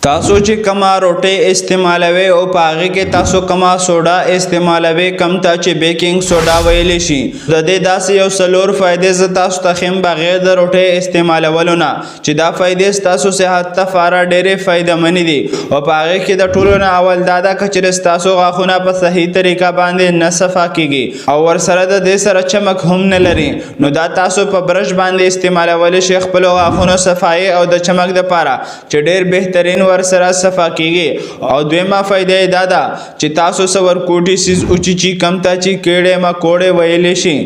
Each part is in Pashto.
تاسو چې کما روټي استعمالوي او پاغه کې تاسو کما سوډا استعمالوي کم ته چې بیکینګ سوډا ویل شي د دې داسې یو سلور فائدې ز تاسو تخیم بغیر د روټي استعمالولو نه چې دا فائدې تاسو صحت ته فاره ډېرې فائدې منې دي او پاغه کې د ټولو نه اول دادا کچره تاسو غاخونه په صحیح طریقه باندې نه صفا کیږي او ور سره د دې سره چمک هم نه لري نو دا تاسو په برش باندې استعمالول شي خپل غاخونو صفای او د چمک د پاره چې ډېر بهترین ور سره صفا کیږي او دویمه فائدې دا ده چې تاسو سور کوټي سیز اوچی کم تا چې کېړې ما کوړې ویلې شي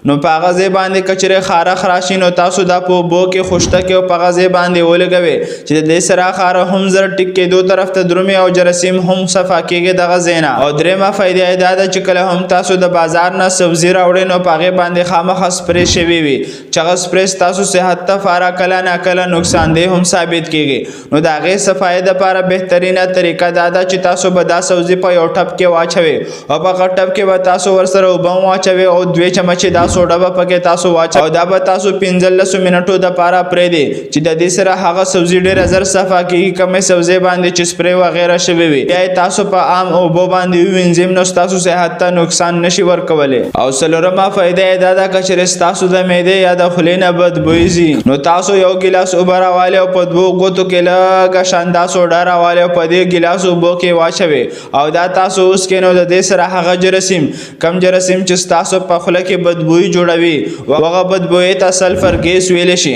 نو پاغه باندې کچره خاره خراشي نو تاسو دا په بو کې خوشته کې او پاغه باندې ولګوي چې د سره خاره هم زر ټیک کې دوه طرف ته درومي او جراثیم هم صفا کېږي دغه زینا او درېمه فائدې دا ده چې کله هم تاسو د بازار نه سبزی راوړئ نو پاغه باندې خامخ سپری شوی وي چې سپری تاسو صحت ته فاره کله نه کله نقصان دی هم ثابت کېږي نو دا غي صفای د لپاره بهترینه طریقه دا ده چې تاسو به دا سبزی په یو ټپ کې واچوي او په ټپ کې به تاسو ور سره وبم واچوي او 2 چمچ دا سوډا به پکې تاسو واچو او دا به تاسو 15 منټو د پاره پرې دي چې د دې سره هغه سبزی ډېر زر صفا کیږي کومه سبزی باندې چې سپری وغیرہ شوی وي یا تاسو په عام او بو باندې وینځم نو تاسو صحت ته نقصان نشي ورکولای او سلورمه فائدې دا ده چې تاسو د معده یا د خلینه بدبوئی نو تاسو یو ګلاس اوبه راواله او په 2 غوتو کې لږه شاندا سوډا راواله په دې ګلاس اوبو کې واچوي او دا تاسو اوس کې نو د دې سره هغه جراثیم کم جراثیم چې تاسو په خله کې بدبوئی جوړوي وغه بدبوئی ته سلفر ګیس ویل شي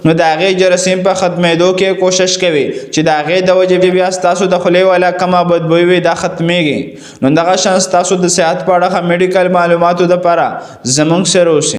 نو دا غي جراثیم په ختمېدو کې کوشش کوي چې دا غي د وجې بیا تاسو د خله ولا کما بدبوئی وي دا ختميږي نو دغه شانس تاسو د صحت په اړه میډیکل معلوماتو د لپاره زمونږ سره اوسئ